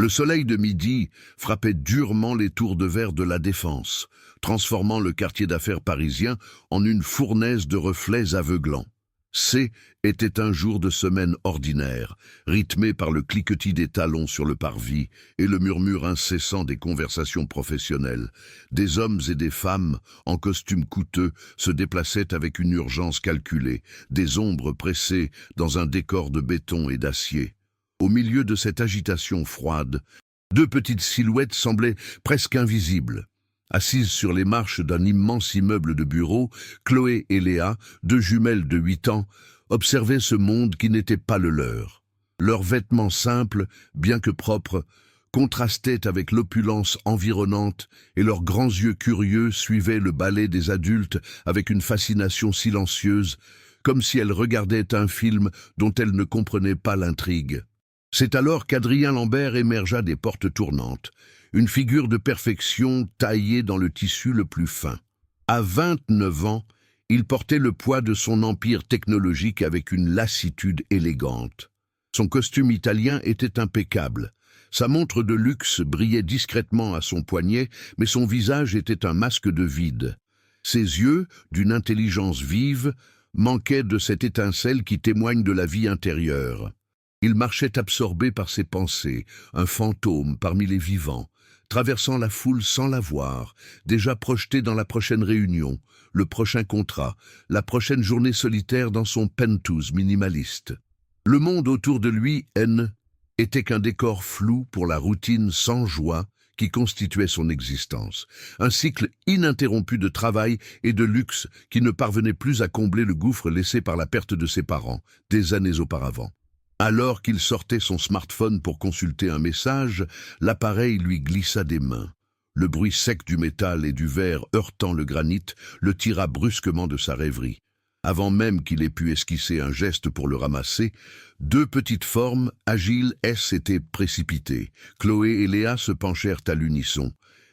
Le soleil de midi frappait durement les tours de verre de la Défense, transformant le quartier d'affaires parisien en une fournaise de reflets aveuglants. Était un jour de semaine ordinaire, rythmé par le cliquetis des talons sur le parvis et le murmure incessant des conversations professionnelles. Des hommes et des femmes, en costumes coûteux, se déplaçaient avec une urgence calculée, des ombres pressées dans un décor de béton et d'acier. Au milieu de cette agitation froide, deux petites silhouettes semblaient presque invisibles. Assises sur les marches d'un immense immeuble de bureaux, Chloé et Léa, deux jumelles de 8 ans, observaient ce monde qui n'était pas le leur. Leurs vêtements simples, bien que propres, contrastaient avec l'opulence environnante et leurs grands yeux curieux suivaient le ballet des adultes avec une fascination silencieuse, comme si elles regardaient un film dont elles ne comprenaient pas l'intrigue. C'est alors qu'Adrien Lambert émergea des portes tournantes, une figure de perfection taillée dans le tissu le plus fin. À 29 ans, il portait le poids de son empire technologique avec une lassitude élégante. Son costume italien était impeccable. Sa montre de luxe brillait discrètement à son poignet, mais son visage était un masque de vide. Ses yeux, d'une intelligence vive, manquaient de cette étincelle qui témoigne de la vie intérieure. Il marchait absorbé par ses pensées, un fantôme parmi les vivants, traversant la foule sans la voir, déjà projeté dans la prochaine réunion, le prochain contrat, la prochaine journée solitaire dans son penthouse minimaliste. Le monde autour de lui, était qu'un décor flou pour la routine sans joie qui constituait son existence. Un cycle ininterrompu de travail et de luxe qui ne parvenait plus à combler le gouffre laissé par la perte de ses parents, des années auparavant. Alors qu'il sortait son smartphone pour consulter un message, l'appareil lui glissa des mains. Le bruit sec du métal et du verre heurtant le granit le tira brusquement de sa rêverie. Avant même qu'il ait pu esquisser un geste pour le ramasser, deux petites formes, agiles, s'étaient précipitées. Chloé et Léa se penchèrent à l'unisson,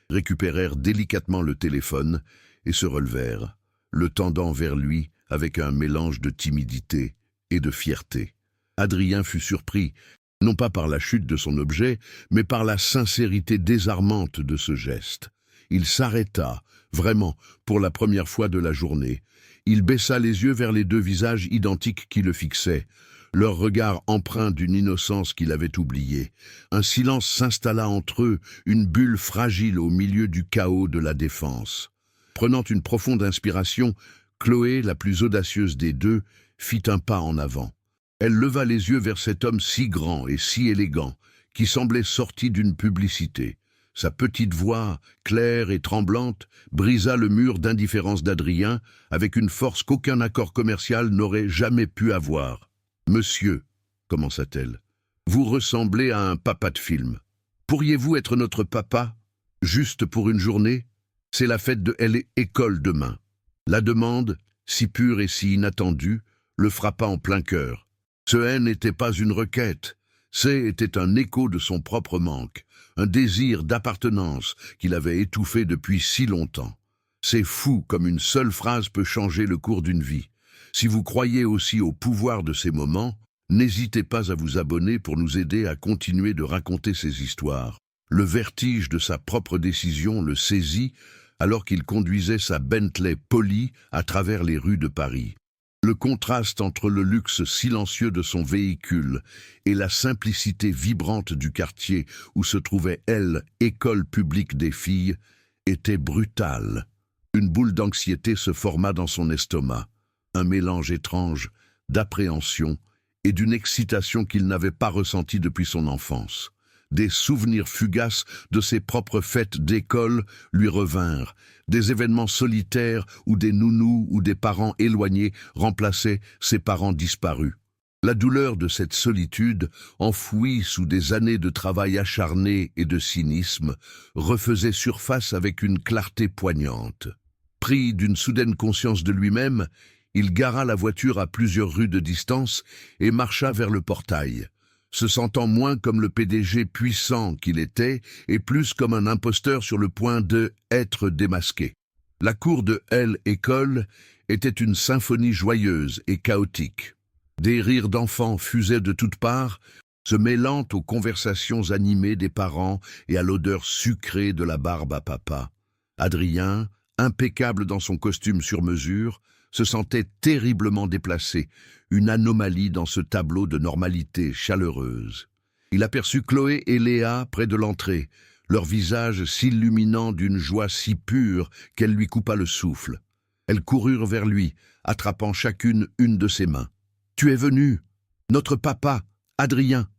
récupérèrent délicatement le téléphone et se relevèrent, le tendant vers lui avec un mélange de timidité et de fierté. Adrien fut surpris, non pas par la chute de son objet, mais par la sincérité désarmante de ce geste. Il s'arrêta, vraiment, pour la première fois de la journée. Il baissa les yeux vers les deux visages identiques qui le fixaient, leur regard empreint d'une innocence qu'il avait oubliée. Un silence s'installa entre eux, une bulle fragile au milieu du chaos de la Défense. Prenant une profonde inspiration, Chloé, la plus audacieuse des deux, fit un pas en avant. Elle leva les yeux vers cet homme si grand et si élégant, qui semblait sorti d'une publicité. Sa petite voix, claire et tremblante, brisa le mur d'indifférence d'Adrien avec une force qu'aucun accord commercial n'aurait jamais pu avoir. « Monsieur, » commença-t-elle, « vous ressemblez à un papa de film. Pourriez-vous être notre papa, juste pour une journée? C'est la fête de l'école demain. » La demande, si pure et si inattendue, le frappa en plein cœur. Ce n'était pas une requête, était un écho de son propre manque, un désir d'appartenance qu'il avait étouffé depuis si longtemps. C'est fou comme une seule phrase peut changer le cours d'une vie. Si vous croyez aussi au pouvoir de ces moments, n'hésitez pas à vous abonner pour nous aider à continuer de raconter ces histoires. Le vertige de sa propre décision le saisit alors qu'il conduisait sa Bentley polie à travers les rues de Paris. Le contraste entre le luxe silencieux de son véhicule et la simplicité vibrante du quartier où se trouvait, école publique des filles, était brutal. Une boule d'anxiété se forma dans son estomac, un mélange étrange d'appréhension et d'une excitation qu'il n'avait pas ressentie depuis son enfance. Des souvenirs fugaces de ses propres fêtes d'école lui revinrent, des événements solitaires où des nounous ou des parents éloignés remplaçaient ses parents disparus. La douleur de cette solitude, enfouie sous des années de travail acharné et de cynisme, refaisait surface avec une clarté poignante. Pris d'une soudaine conscience de lui-même, il gara la voiture à plusieurs rues de distance et marcha vers le portail. Se sentant moins comme le PDG puissant qu'il était et plus comme un imposteur sur le point d'être démasqué. La cour de l'école était une symphonie joyeuse et chaotique. Des rires d'enfants fusaient de toutes parts, se mêlant aux conversations animées des parents et à l'odeur sucrée de la barbe à papa. Adrien, impeccable dans son costume sur mesure, se sentait terriblement déplacé, une anomalie dans ce tableau de normalité chaleureuse. Il aperçut Chloé et Léa près de l'entrée, leurs visages s'illuminant d'une joie si pure qu'elle lui coupa le souffle. Elles coururent vers lui, attrapant chacune une de ses mains. « Tu es venu, notre papa, Adrien !»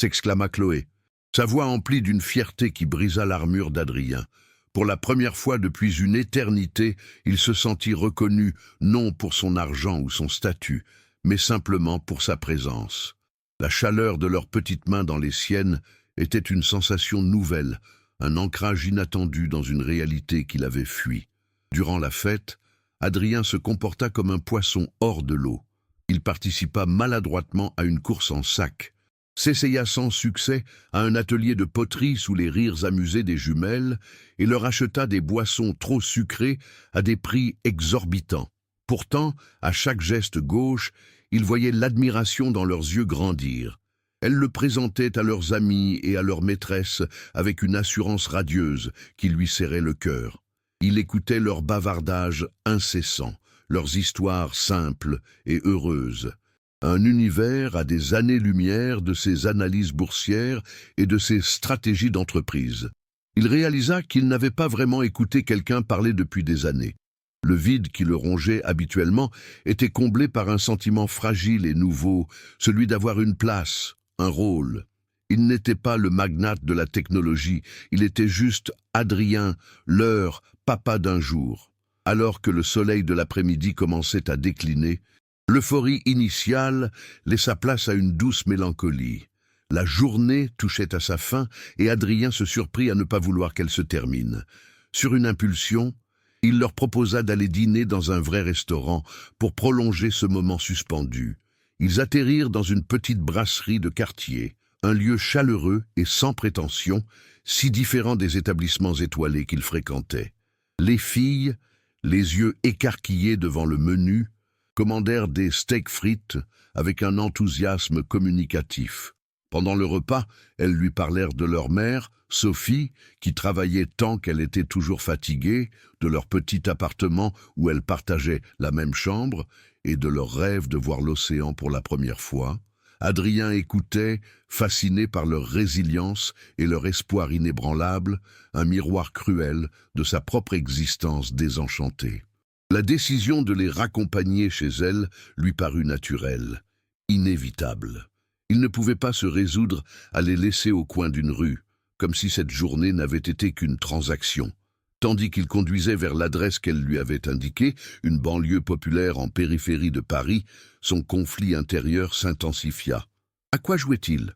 s'exclama Chloé. Sa voix emplie d'une fierté qui brisa l'armure d'Adrien. Pour la première fois depuis une éternité, il se sentit reconnu, non pour son argent ou son statut, mais simplement pour sa présence. La chaleur de leurs petites mains dans les siennes était une sensation nouvelle, un ancrage inattendu dans une réalité qu'il avait fui. Durant la fête, Adrien se comporta comme un poisson hors de l'eau. Il participa maladroitement à une course en sac, s'essaya sans succès à un atelier de poterie sous les rires amusés des jumelles et leur acheta des boissons trop sucrées à des prix exorbitants. Pourtant, à chaque geste gauche, il voyait l'admiration dans leurs yeux grandir. Elles le présentaient à leurs amis et à leurs maîtresses avec une assurance radieuse qui lui serrait le cœur. Il écoutait leurs bavardages incessants, leurs histoires simples et heureuses. Un univers à des années-lumière de ses analyses boursières et de ses stratégies d'entreprise. Il réalisa qu'il n'avait pas vraiment écouté quelqu'un parler depuis des années. Le vide qui le rongeait habituellement était comblé par un sentiment fragile et nouveau, celui d'avoir une place, un rôle. Il n'était pas le magnate de la technologie, il était juste Adrien, leur papa d'un jour. Alors que le soleil de l'après-midi commençait à décliner, l'euphorie initiale laissa place à une douce mélancolie. La journée touchait à sa fin et Adrien se surprit à ne pas vouloir qu'elle se termine. Sur une impulsion, il leur proposa d'aller dîner dans un vrai restaurant pour prolonger ce moment suspendu. Ils atterrirent dans une petite brasserie de quartier, un lieu chaleureux et sans prétention, si différent des établissements étoilés qu'ils fréquentaient. Les filles, les yeux écarquillés devant le menu, commandèrent des steaks frites avec un enthousiasme communicatif. Pendant le repas, elles lui parlèrent de leur mère, Sophie, qui travaillait tant qu'elle était toujours fatiguée, de leur petit appartement où elles partageaient la même chambre, et de leur rêve de voir l'océan pour la première fois. Adrien écoutait, fasciné par leur résilience et leur espoir inébranlable, un miroir cruel de sa propre existence désenchantée. La décision de les raccompagner chez elle lui parut naturelle, inévitable. Il ne pouvait pas se résoudre à les laisser au coin d'une rue, comme si cette journée n'avait été qu'une transaction. Tandis qu'il conduisait vers l'adresse qu'elle lui avait indiquée, une banlieue populaire en périphérie de Paris, son conflit intérieur s'intensifia. À quoi jouait-il?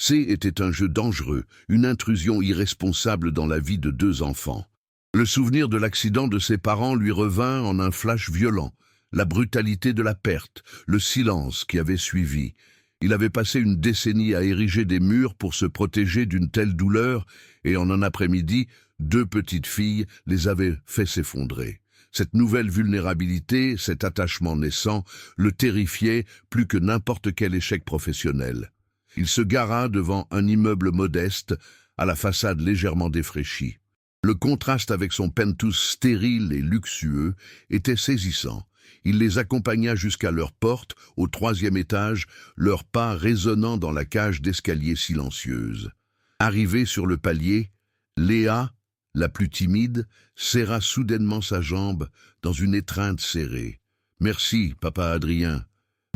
Était un jeu dangereux, une intrusion irresponsable dans la vie de deux enfants. Le souvenir de l'accident de ses parents lui revint en un flash violent, la brutalité de la perte, le silence qui avait suivi. Il avait passé une décennie à ériger des murs pour se protéger d'une telle douleur, et en un après-midi, deux petites filles les avaient fait s'effondrer. Cette nouvelle vulnérabilité, cet attachement naissant, le terrifiait plus que n'importe quel échec professionnel. Il se gara devant un immeuble modeste, à la façade légèrement défraîchie. Le contraste avec son penthouse stérile et luxueux était saisissant. Il les accompagna jusqu'à leur porte, au 3e étage, leurs pas résonnant dans la cage d'escalier silencieuse. Arrivée sur le palier, Léa, la plus timide, serra soudainement sa jambe dans une étreinte serrée. « Merci, papa Adrien »,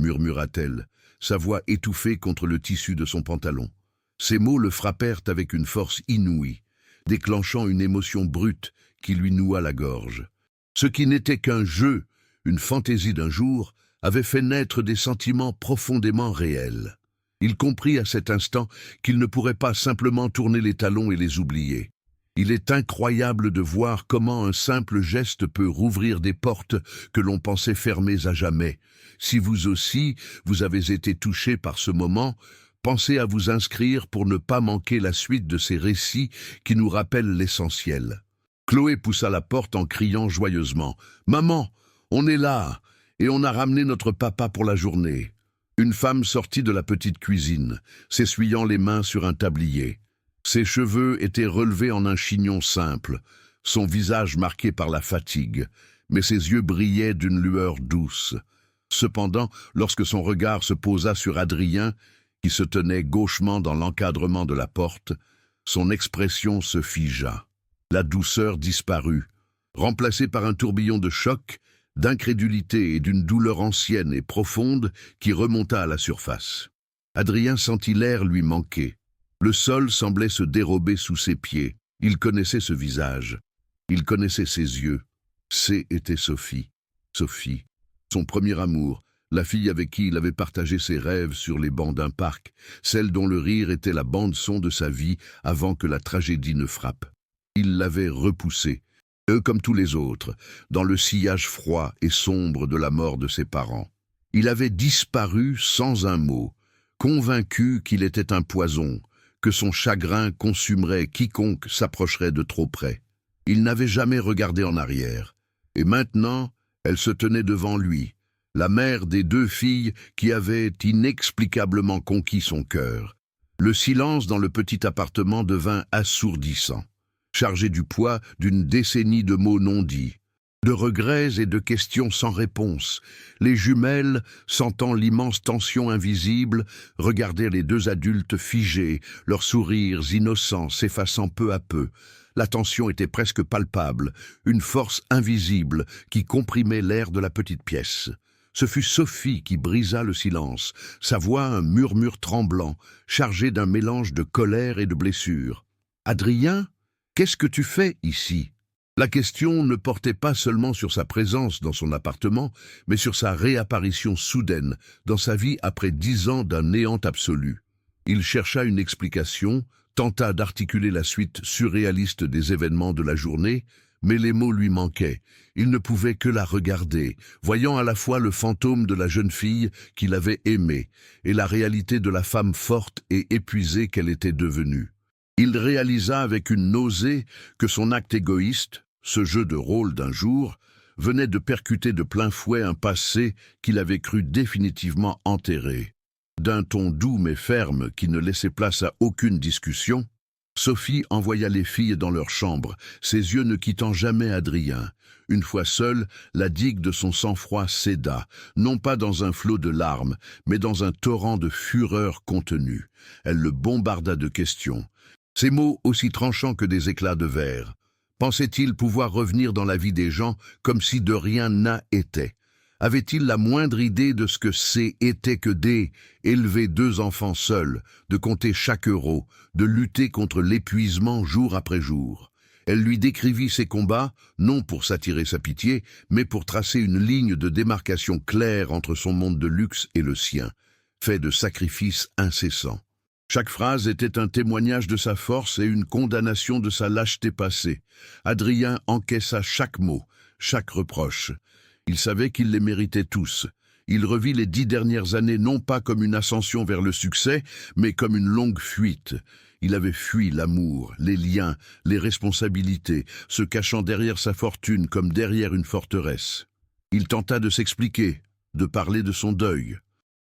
murmura-t-elle, sa voix étouffée contre le tissu de son pantalon. Ces mots le frappèrent avec une force inouïe, déclenchant une émotion brute qui lui noua la gorge. Ce qui n'était qu'un jeu, une fantaisie d'un jour, avait fait naître des sentiments profondément réels. Il comprit à cet instant qu'il ne pourrait pas simplement tourner les talons et les oublier. Il est incroyable de voir comment un simple geste peut rouvrir des portes que l'on pensait fermées à jamais. Si vous aussi, vous avez été touché par ce moment, pensez à vous inscrire pour ne pas manquer la suite de ces récits qui nous rappellent l'essentiel. Chloé poussa la porte en criant joyeusement « Maman, on est là, et on a ramené notre papa pour la journée. » Une femme sortit de la petite cuisine, s'essuyant les mains sur un tablier. Ses cheveux étaient relevés en un chignon simple, son visage marqué par la fatigue, mais ses yeux brillaient d'une lueur douce. Cependant, lorsque son regard se posa sur Adrien, qui se tenait gauchement dans l'encadrement de la porte, son expression se figea. La douceur disparut, remplacée par un tourbillon de choc, d'incrédulité et d'une douleur ancienne et profonde qui remonta à la surface. Adrien sentit l'air lui manquer. Le sol semblait se dérober sous ses pieds. Il connaissait ce visage. Il connaissait ses yeux. C'était Sophie. Sophie, son premier amour, la fille avec qui il avait partagé ses rêves sur les bancs d'un parc, celle dont le rire était la bande-son de sa vie avant que la tragédie ne frappe. Il l'avait repoussée, eux comme tous les autres, dans le sillage froid et sombre de la mort de ses parents. Il avait disparu sans un mot, convaincu qu'il était un poison, que son chagrin consumerait quiconque s'approcherait de trop près. Il n'avait jamais regardé en arrière. Et maintenant, elle se tenait devant lui, la mère des deux filles qui avaient inexplicablement conquis son cœur. Le silence dans le petit appartement devint assourdissant, chargé du poids d'une décennie de mots non dits, de regrets et de questions sans réponse. Les jumelles, sentant l'immense tension invisible, regardaient les deux adultes figés, leurs sourires innocents s'effaçant peu à peu. La tension était presque palpable, une force invisible qui comprimait l'air de la petite pièce. Ce fut Sophie qui brisa le silence, sa voix un murmure tremblant, chargé d'un mélange de colère et de blessure. « Adrien, qu'est-ce que tu fais ici ?» La question ne portait pas seulement sur sa présence dans son appartement, mais sur sa réapparition soudaine dans sa vie après 10 ans d'un néant absolu. Il chercha une explication, tenta d'articuler la suite surréaliste des événements de la journée, mais les mots lui manquaient. Il ne pouvait que la regarder, voyant à la fois le fantôme de la jeune fille qu'il avait aimée et la réalité de la femme forte et épuisée qu'elle était devenue. Il réalisa avec une nausée que son acte égoïste, ce jeu de rôle d'un jour, venait de percuter de plein fouet un passé qu'il avait cru définitivement enterré. D'un ton doux mais ferme qui ne laissait place à aucune discussion, Sophie envoya les filles dans leur chambre, ses yeux ne quittant jamais Adrien. Une fois seule, la digue de son sang-froid céda, non pas dans un flot de larmes, mais dans un torrent de fureur contenue. Elle le bombarda de questions, ses mots aussi tranchants que des éclats de verre. Pensait-il pouvoir revenir dans la vie des gens comme si de rien n'a été? Avait-il la moindre idée de ce que était que élever 2 enfants seuls, de compter chaque euro, de lutter contre l'épuisement jour après jour? Elle lui décrivit ses combats, non pour s'attirer sa pitié, mais pour tracer une ligne de démarcation claire entre son monde de luxe et le sien, fait de sacrifices incessants. Chaque phrase était un témoignage de sa force et une condamnation de sa lâcheté passée. Adrien encaissa chaque mot, chaque reproche. Il savait qu'il les méritait tous. Il revit les 10 dernières années non pas comme une ascension vers le succès, mais comme une longue fuite. Il avait fui l'amour, les liens, les responsabilités, se cachant derrière sa fortune comme derrière une forteresse. Il tenta de s'expliquer, de parler de son deuil,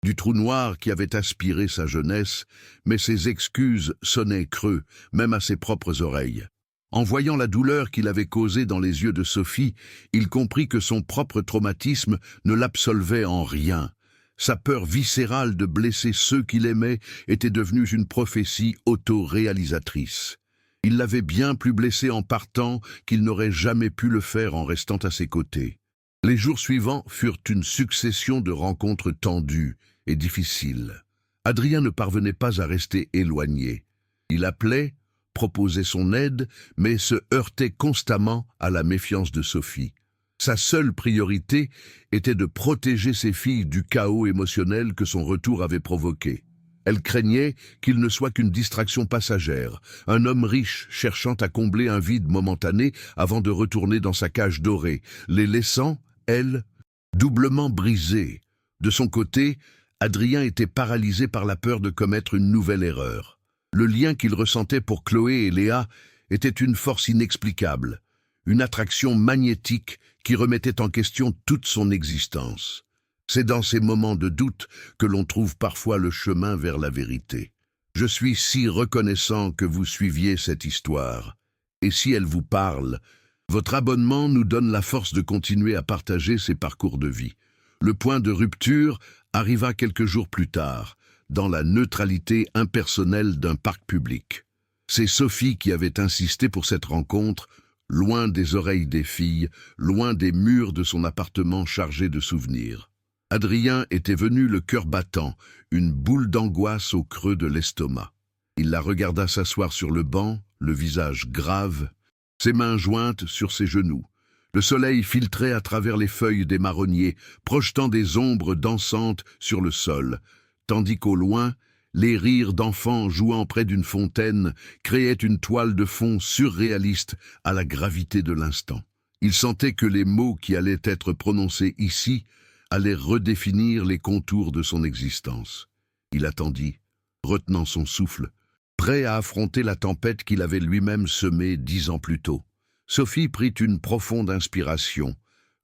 du trou noir qui avait aspiré sa jeunesse, mais ses excuses sonnaient creux, même à ses propres oreilles. En voyant la douleur qu'il avait causée dans les yeux de Sophie, il comprit que son propre traumatisme ne l'absolvait en rien. Sa peur viscérale de blesser ceux qu'il aimait était devenue une prophétie auto-réalisatrice. Il l'avait bien plus blessé en partant qu'il n'aurait jamais pu le faire en restant à ses côtés. Les jours suivants furent une succession de rencontres tendues et difficiles. Adrien ne parvenait pas à rester éloigné. Il appelait, proposait son aide, mais se heurtait constamment à la méfiance de Sophie. Sa seule priorité était de protéger ses filles du chaos émotionnel que son retour avait provoqué. Elle craignait qu'il ne soit qu'une distraction passagère, un homme riche cherchant à combler un vide momentané avant de retourner dans sa cage dorée, les laissant, elle, doublement brisée. De son côté, Adrien était paralysé par la peur de commettre une nouvelle erreur. Le lien qu'il ressentait pour Chloé et Léa était une force inexplicable, une attraction magnétique qui remettait en question toute son existence. C'est dans ces moments de doute que l'on trouve parfois le chemin vers la vérité. Je suis si reconnaissant que vous suiviez cette histoire. Et si elle vous parle, votre abonnement nous donne la force de continuer à partager ces parcours de vie. Le point de rupture arriva quelques jours plus tard, dans la neutralité impersonnelle d'un parc public. C'est Sophie qui avait insisté pour cette rencontre, loin des oreilles des filles, loin des murs de son appartement chargé de souvenirs. Adrien était venu le cœur battant, une boule d'angoisse au creux de l'estomac. Il la regarda s'asseoir sur le banc, le visage grave, ses mains jointes sur ses genoux. Le soleil filtrait à travers les feuilles des marronniers, projetant des ombres dansantes sur le sol, tandis qu'au loin, les rires d'enfants jouant près d'une fontaine créaient une toile de fond surréaliste à la gravité de l'instant. Il sentait que les mots qui allaient être prononcés ici allaient redéfinir les contours de son existence. Il attendit, retenant son souffle, prêt à affronter la tempête qu'il avait lui-même semée 10 ans plus tôt. Sophie prit une profonde inspiration,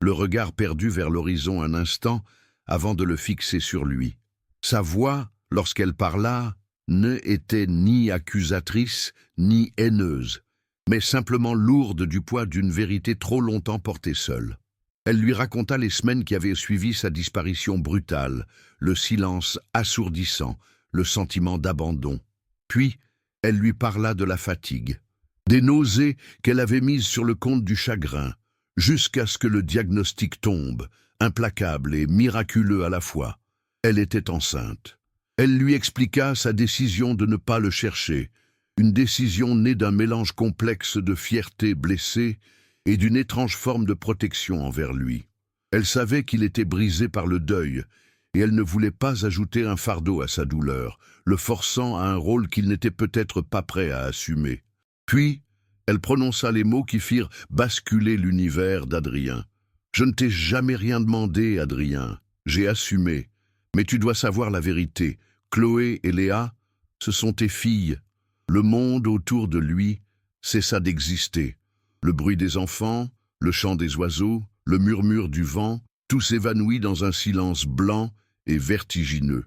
le regard perdu vers l'horizon un instant avant de le fixer sur lui. Sa voix, lorsqu'elle parla, ne était ni accusatrice ni haineuse, mais simplement lourde du poids d'une vérité trop longtemps portée seule. Elle lui raconta les semaines qui avaient suivi sa disparition brutale, le silence assourdissant, le sentiment d'abandon. Puis, elle lui parla de la fatigue, des nausées qu'elle avait mises sur le compte du chagrin, jusqu'à ce que le diagnostic tombe, implacable et miraculeux à la fois. Elle était enceinte. Elle lui expliqua sa décision de ne pas le chercher, une décision née d'un mélange complexe de fierté blessée et d'une étrange forme de protection envers lui. Elle savait qu'il était brisé par le deuil, et elle ne voulait pas ajouter un fardeau à sa douleur, le forçant à un rôle qu'il n'était peut-être pas prêt à assumer. Puis, elle prononça les mots qui firent basculer l'univers d'Adrien. « Je ne t'ai jamais rien demandé, Adrien. J'ai assumé. Mais tu dois savoir la vérité. Chloé et Léa, ce sont tes filles. Le monde autour de lui cessa d'exister. Le bruit des enfants, le chant des oiseaux, le murmure du vent, tout s'évanouit dans un silence blanc et vertigineux.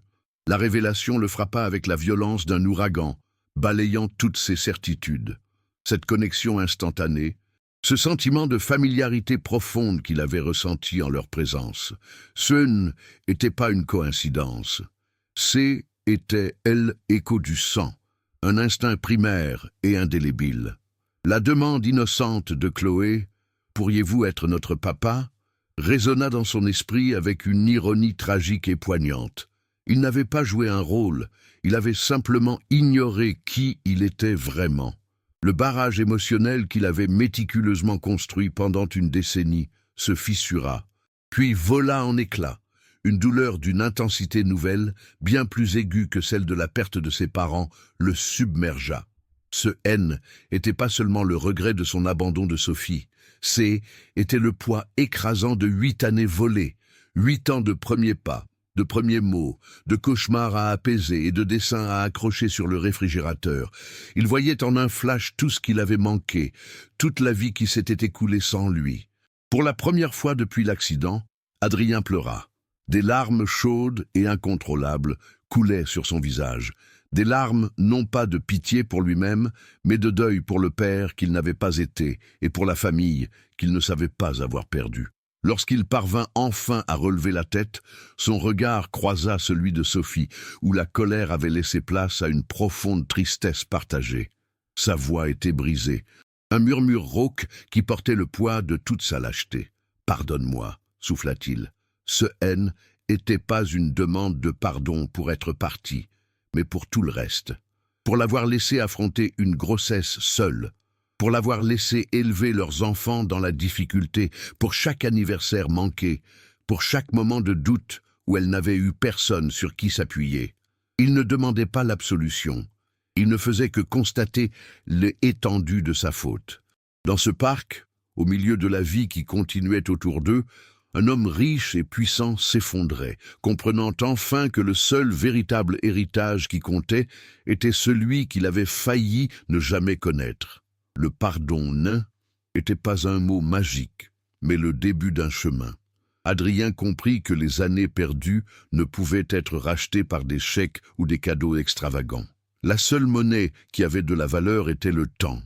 La révélation le frappa avec la violence d'un ouragan, balayant toutes ses certitudes. Cette connexion instantanée, ce sentiment de familiarité profonde qu'il avait ressenti en leur présence, ce n'était pas une coïncidence. C'est était, elle, écho du sang, un instinct primaire et indélébile. La demande innocente de Chloé, « Pourriez-vous être notre papa ?» résonna dans son esprit avec une ironie tragique et poignante. Il n'avait pas joué un rôle, il avait simplement ignoré qui il était vraiment. Le barrage émotionnel qu'il avait méticuleusement construit pendant une décennie se fissura, puis vola en éclats. Une douleur d'une intensité nouvelle, bien plus aiguë que celle de la perte de ses parents, le submergea. Ce haine n'était pas seulement le regret de son abandon de Sophie, était le poids écrasant de 8 années volées, 8 ans de premiers pas, de premiers mots, de cauchemars à apaiser et de dessins à accrocher sur le réfrigérateur. Il voyait en un flash tout ce qu'il avait manqué, toute la vie qui s'était écoulée sans lui. Pour la première fois depuis l'accident, Adrien pleura. Des larmes chaudes et incontrôlables coulaient sur son visage. Des larmes non pas de pitié pour lui-même, mais de deuil pour le père qu'il n'avait pas été et pour la famille qu'il ne savait pas avoir perdue. Lorsqu'il parvint enfin à relever la tête, son regard croisa celui de Sophie, où la colère avait laissé place à une profonde tristesse partagée. Sa voix était brisée, un murmure rauque qui portait le poids de toute sa lâcheté. « Pardonne-moi », souffla-t-il. Ce haine n'était pas une demande de pardon pour être parti, mais pour tout le reste. Pour l'avoir laissé affronter une grossesse seule, pour l'avoir laissé élever leurs enfants dans la difficulté, pour chaque anniversaire manqué, pour chaque moment de doute où elle n'avait eu personne sur qui s'appuyer. Il ne demandait pas l'absolution, il ne faisait que constater l'étendue de sa faute. Dans ce parc, au milieu de la vie qui continuait autour d'eux, un homme riche et puissant s'effondrait, comprenant enfin que le seul véritable héritage qui comptait était celui qu'il avait failli ne jamais connaître. Le pardon n'était pas un mot magique, mais le début d'un chemin. Adrien comprit que les années perdues ne pouvaient être rachetées par des chèques ou des cadeaux extravagants. La seule monnaie qui avait de la valeur était le temps.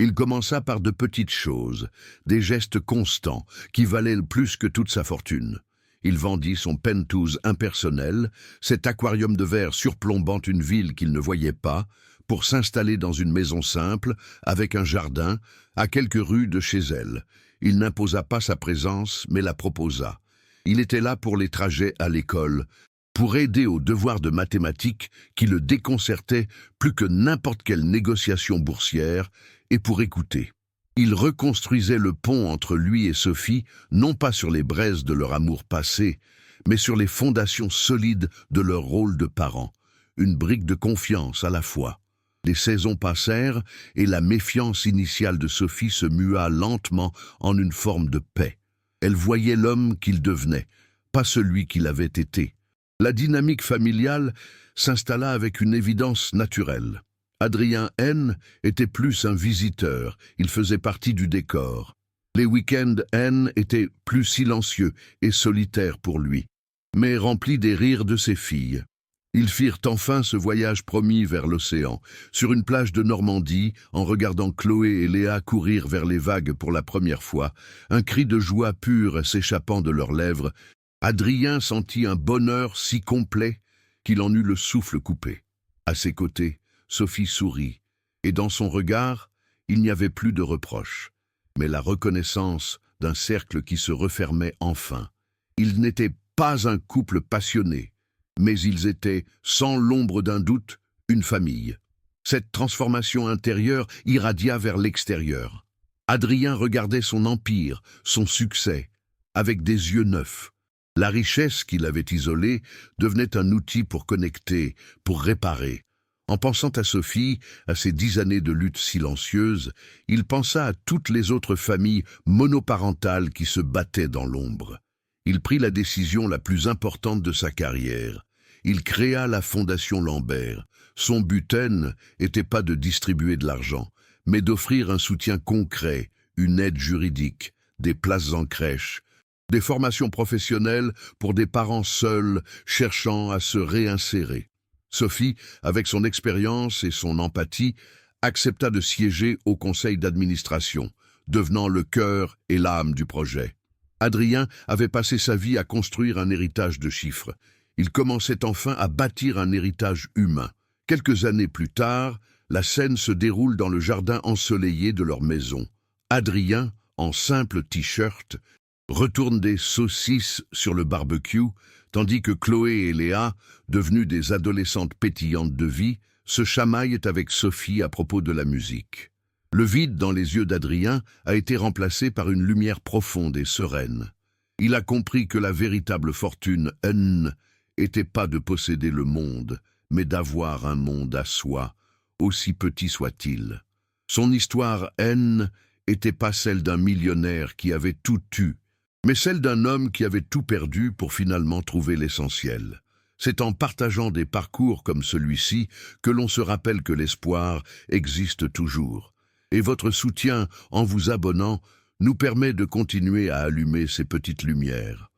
Il commença par de petites choses, des gestes constants qui valaient plus que toute sa fortune. Il vendit son penthouse impersonnel, cet aquarium de verre surplombant une ville qu'il ne voyait pas, pour s'installer dans une maison simple, avec un jardin, à quelques rues de chez elle. Il n'imposa pas sa présence, mais la proposa. Il était là pour les trajets à l'école, pour aider aux devoirs de mathématiques qui le déconcertaient plus que n'importe quelle négociation boursière, et pour écouter. Il reconstruisait le pont entre lui et Sophie, non pas sur les braises de leur amour passé, mais sur les fondations solides de leur rôle de parents, une brique de confiance à la fois. Les saisons passèrent et la méfiance initiale de Sophie se mua lentement en une forme de paix. Elle voyait l'homme qu'il devenait, pas celui qu'il avait été. La dynamique familiale s'installa avec une évidence naturelle. Adrien N était plus un visiteur, il faisait partie du décor. Les week-ends N étaient plus silencieux et solitaires pour lui, mais remplis des rires de ses filles. Ils firent enfin ce voyage promis vers l'océan, sur une plage de Normandie, en regardant Chloé et Léa courir vers les vagues pour la première fois, un cri de joie pure s'échappant de leurs lèvres. Adrien sentit un bonheur si complet qu'il en eut le souffle coupé. À ses côtés, Sophie sourit, et dans son regard, il n'y avait plus de reproche, mais la reconnaissance d'un cercle qui se refermait enfin. Ils n'étaient pas un couple passionné, mais ils étaient, sans l'ombre d'un doute, une famille. Cette transformation intérieure irradia vers l'extérieur. Adrien regardait son empire, son succès, avec des yeux neufs. La richesse qu'il avait isolée devenait un outil pour connecter, pour réparer. En pensant à Sophie, à ses 10 années de lutte silencieuse, il pensa à toutes les autres familles monoparentales qui se battaient dans l'ombre. Il prit la décision la plus importante de sa carrière. Il créa la Fondation Lambert. Son but n'était pas de distribuer de l'argent, mais d'offrir un soutien concret, une aide juridique, des places en crèche, des formations professionnelles pour des parents seuls cherchant à se réinsérer. Sophie, avec son expérience et son empathie, accepta de siéger au conseil d'administration, devenant le cœur et l'âme du projet. Adrien avait passé sa vie à construire un héritage de chiffres. Il commençait enfin à bâtir un héritage humain. Quelques années plus tard, la scène se déroule dans le jardin ensoleillé de leur maison. Adrien, en simple t-shirt, retourne des saucisses sur le barbecue, tandis que Chloé et Léa, devenues des adolescentes pétillantes de vie, se chamaillent avec Sophie à propos de la musique. Le vide dans les yeux d'Adrien a été remplacé par une lumière profonde et sereine. Il a compris que la véritable fortune n'était pas de posséder le monde, mais d'avoir un monde à soi, aussi petit soit-il. Son histoire n'était pas celle d'un millionnaire qui avait tout eu, mais celle d'un homme qui avait tout perdu pour finalement trouver l'essentiel. C'est en partageant des parcours comme celui-ci que l'on se rappelle que l'espoir existe toujours. Et votre soutien, en vous abonnant, nous permet de continuer à allumer ces petites lumières.